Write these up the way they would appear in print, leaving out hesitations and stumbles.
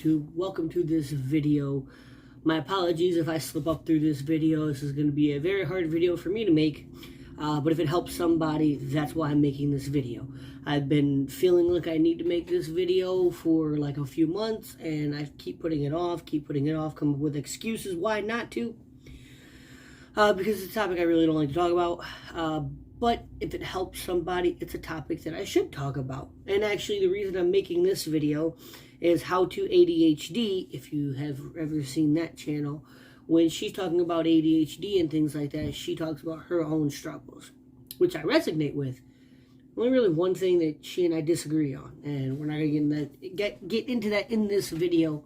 YouTube. Welcome to this video. My apologies if I slip up through this video. This is going to be a very hard video for me to make, but if it helps somebody, that's why I'm making this video. I've been feeling like I need to make this video for like a few months, and I keep putting it off, come up with excuses why not to, because it's a topic I really don't like to talk about. But if it helps somebody, it's a topic that I should talk about. And actually, the reason I'm making this video is How to ADHD, if you have ever seen that channel. When she's talking about ADHD and things like that, she talks about her own struggles, which I resonate with. Only really one thing that she and I disagree on, and we're not going to get into that in this video,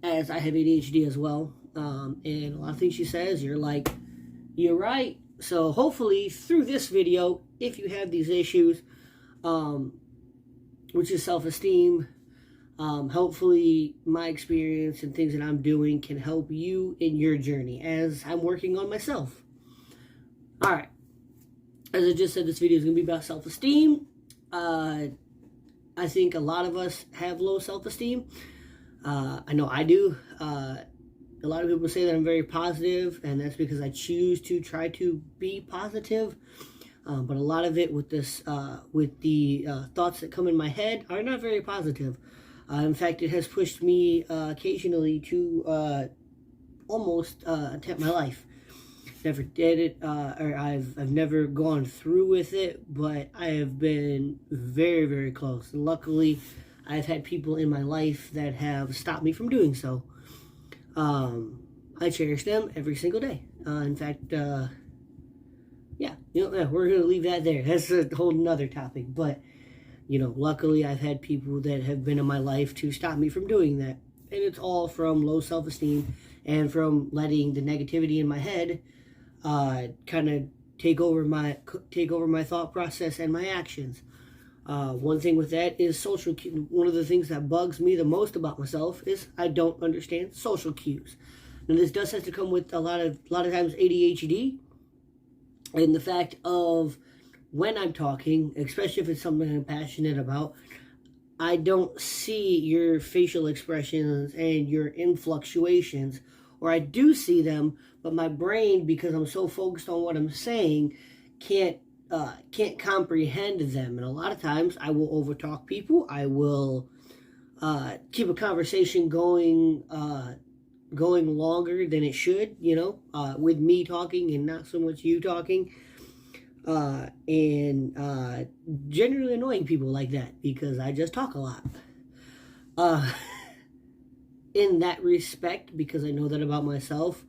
as I have ADHD as well. And a lot of things she says, you're like, you're right. So hopefully through this video, if you have these issues, which is self-esteem, hopefully my experience and things that I'm doing can help you in your journey as I'm working on myself. Alright, as I just said, this video is going to be about self-esteem. I think a lot of us have low self-esteem. I know I do. A lot of people say that I'm very positive, and that's because I choose to try to be positive. But a lot of it with this, with the thoughts that come in my head are not very positive. In fact, it has pushed me occasionally to almost attempt my life. Never did it, or I've never gone through with it, but I have been very, very close. And luckily, I've had people in my life that have stopped me from doing so. I cherish them every single day. In fact, yeah, we're going to leave that there. That's a whole nother topic. But, luckily I've had people that have been in my life to stop me from doing that. And it's all from low self-esteem and from letting the negativity in my head kind of take over my thought process and my actions. One thing with that is social cues. One of the things that bugs me the most about myself is I don't understand social cues. And this does have to come with a lot of times ADHD, and the fact of when I'm talking, especially if it's something I'm passionate about, I don't see your facial expressions and your influctuations, or I do see them, but my brain, because I'm so focused on what I'm saying, can't comprehend them. And a lot of times I will overtalk people. I will keep a conversation going longer than it should, with me talking and not so much you talking. And generally annoying people like that because I just talk a lot. In that respect, because I know that about myself,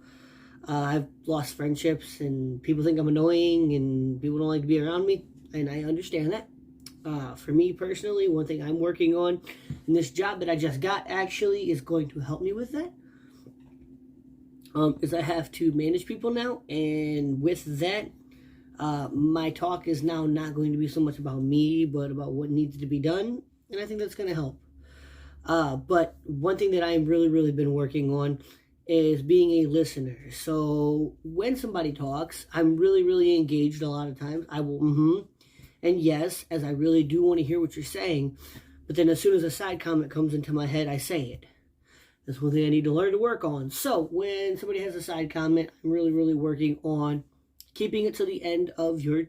I've lost friendships, and people think I'm annoying, and people don't like to be around me, and I understand that. For me personally, one thing I'm working on, and this job that I just got actually is going to help me with that, is I have to manage people now, and with that, my talk is now not going to be so much about me, but about what needs to be done, and I think that's going to help. But one thing that I've really been working on is being a listener. So when somebody talks, I'm really engaged a lot of times. I will and yes, as I really do want to hear what you're saying, but then as soon as a side comment comes into my head, I say it. That's one thing I need to learn to work on. So when somebody has a side comment, I'm really working on keeping it to the end of your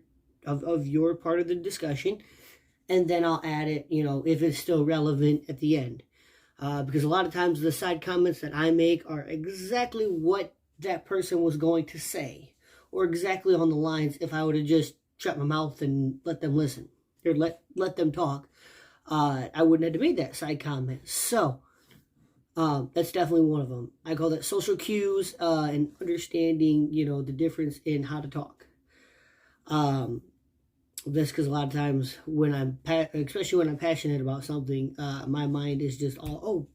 part of the discussion, and then I'll add it, if it's still relevant at the end. Because a lot of times the side comments that I make are exactly what that person was going to say, or exactly on the lines if I would have just shut my mouth and let them listen, or let them talk. I wouldn't have made that side comment. So that's definitely one of them. I call that social cues, and understanding, the difference in how to talk. That's because a lot of times when especially when I'm passionate about something, my mind is just all,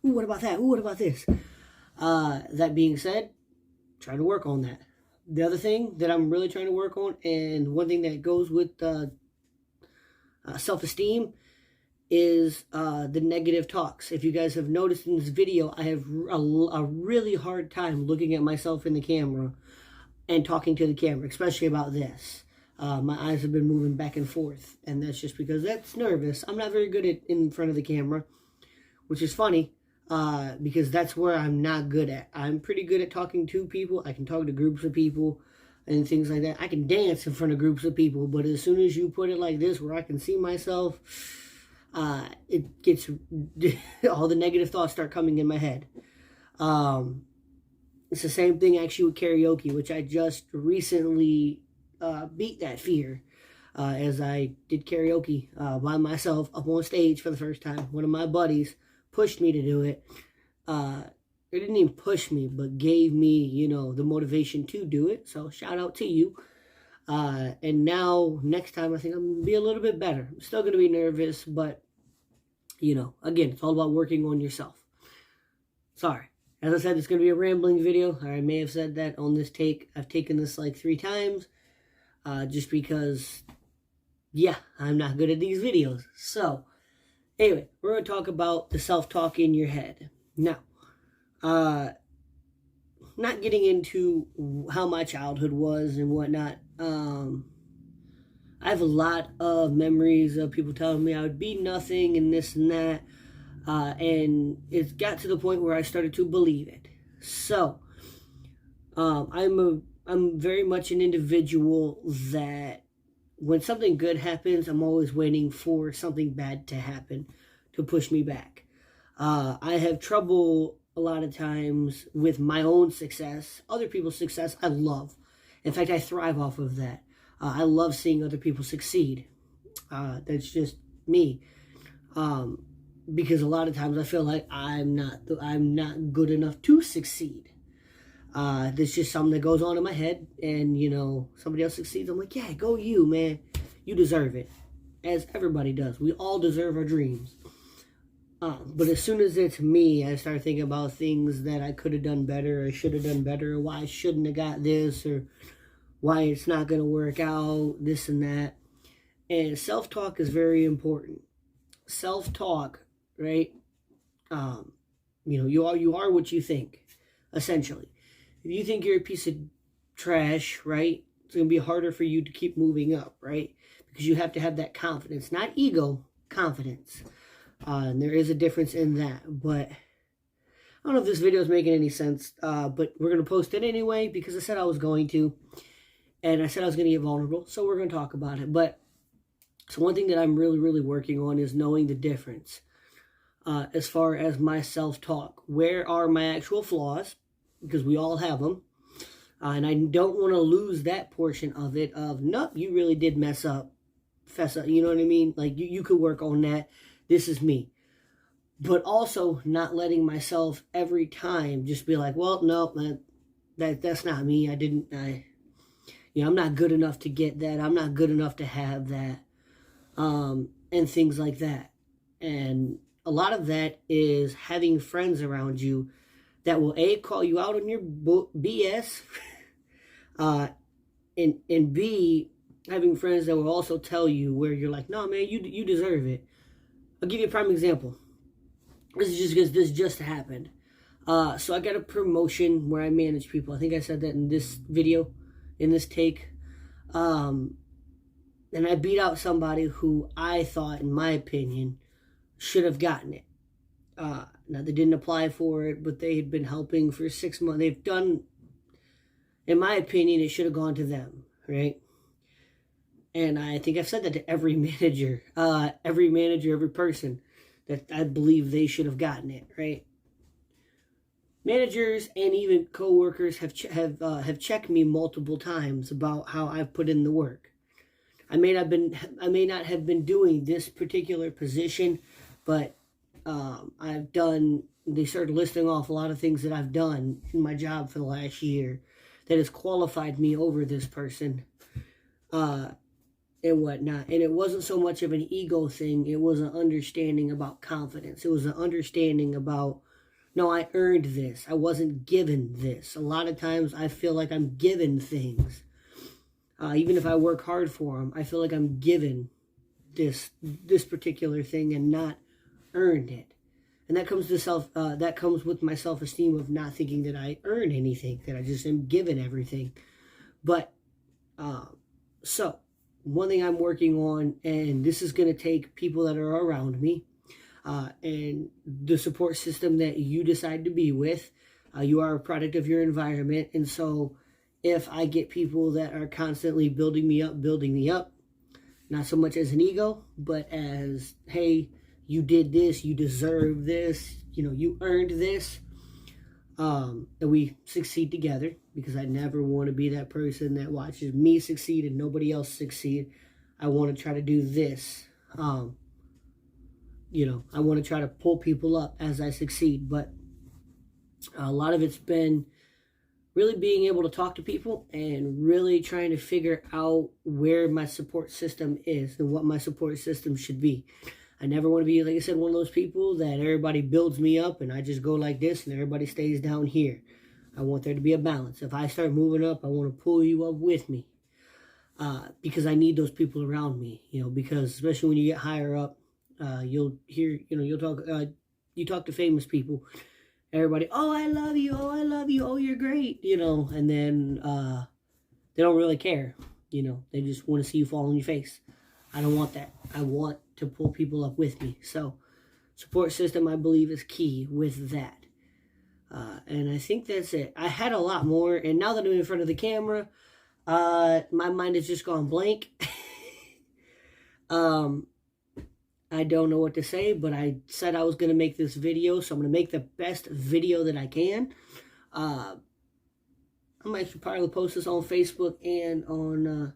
what about that? What about this? That being said, try to work on that. The other thing that I'm really trying to work on, and one thing that goes with self-esteem, is the negative talks. If you guys have noticed in this video, I have a really hard time looking at myself in the camera and talking to the camera, especially about this. My eyes have been moving back and forth, and that's just because that's nervous. I'm not very good at in front of the camera. which is funny because that's where I'm not good at. I'm pretty good at talking to people. I can talk to groups of people and things like that. I can dance in front of groups of people, but as soon as you put it like this, where I can see myself, it gets all the negative thoughts start coming in my head. It's the same thing actually with karaoke, which I just recently beat that fear as I did karaoke by myself up on stage for the first time. One of my buddies pushed me to do it. It didn't even push me, but gave me, you know, the motivation to do it. So shout out to you. And now, next time, I think I'm going to be a little bit better. I'm still going to be nervous, but, you know, again, it's all about working on yourself. Sorry. As I said, it's going to be a rambling video. I may have said that on this take. I've taken this like 3 times. Just because, yeah, I'm not good at these videos. So, anyway, we're going to talk about the self-talk in your head. Now, not getting into how my childhood was and whatnot. I have a lot of memories of people telling me I would be nothing and this and that. And it got to the point where I started to believe it. So, I'm very much an individual that when something good happens, I'm always waiting for something bad to happen to push me back. I have trouble a lot of times with my own success. Other people's success, I love. In fact, I thrive off of that. I love seeing other people succeed. That's just me. Because a lot of times I feel like I'm not good enough to succeed. There's just something that goes on in my head, and you know, somebody else succeeds, I'm like, yeah, go you, man. You deserve it. As everybody does. We all deserve our dreams. But as soon as it's me, I start thinking about things that I could have done better, or should have done better, or why I shouldn't have got this, or why it's not going to work out, this and that. And self-talk is very important. Self-talk, right? You know, you are what you think, essentially. If you think you're a piece of trash, right, it's going to be harder for you to keep moving up, right? Because you have to have that confidence, not ego, confidence. And there is a difference in that, but I don't know if this video is making any sense, but we're going to post it anyway because I said I was going to, and I said I was going to get vulnerable, so we're going to talk about it. But so one thing that I'm really, really working on is knowing the difference as far as my self-talk. Where are my actual flaws? Because we all have them. And I don't want to lose that portion of it of, nope, you really did mess up. Fess up, you know what I mean? Like, you could work on that. This is me. But also not letting myself every time just be like, well, no, that's not me. I'm not good enough to get that. I'm not good enough to have that. And things like that. And a lot of that is having friends around you that will A, call you out on your BS, and B, having friends that will also tell you where you're like, no, man, you deserve it. I'll give you a prime example. This is just because this just happened. So I got a promotion where I manage people. I think I said that in this video, in this take. And I beat out somebody who I thought, in my opinion, should have gotten it. Now, they didn't apply for it, but they had been helping for 6 months. They've done, in my opinion, it should have gone to them, right? And I think I've said that to every manager, every person, that I believe they should have gotten it, right? Managers and even co-workers have checked me multiple times about how I've put in the work. I may not have been doing this particular position, but they started listing off a lot of things that I've done in my job for the last year that has qualified me over this person, and whatnot. And it wasn't so much of an ego thing. It was an understanding about confidence. It was an understanding about, no, I earned this. I wasn't given this. A lot of times I feel like I'm given things. Even if I work hard for them, I feel like I'm given this particular thing and not earned it. And that comes with my self-esteem of not thinking that I earn anything, that I just am given everything. But so one thing I'm working on, and this is going to take people that are around me, and the support system that you decide to be with. You are a product of your environment. And so if I get people that are constantly building me up, not so much as an ego, but as, hey, you did this, you deserve this, you earned this, and we succeed together, because I never want to be that person that watches me succeed and nobody else succeed. I want to try to do this. I want to try to pull people up as I succeed, but a lot of it's been really being able to talk to people and really trying to figure out where my support system is and what my support system should be. I never want to be, like I said, one of those people that everybody builds me up and I just go like this and everybody stays down here. I want there to be a balance. If I start moving up, I want to pull you up with me, because I need those people around me, because especially when you get higher up, you'll hear, you talk to famous people. Everybody, oh, I love you, oh, you're great, and then they don't really care, they just want to see you fall on your face. I don't want that. I want to pull people up with me. So support system, I believe, is key with that. And I think that's it. I had a lot more, and now that I'm in front of the camera, my mind has just gone blank. I don't know what to say, but I said I was going to make this video, so I'm going to make the best video that I can. I might probably post this on Facebook and on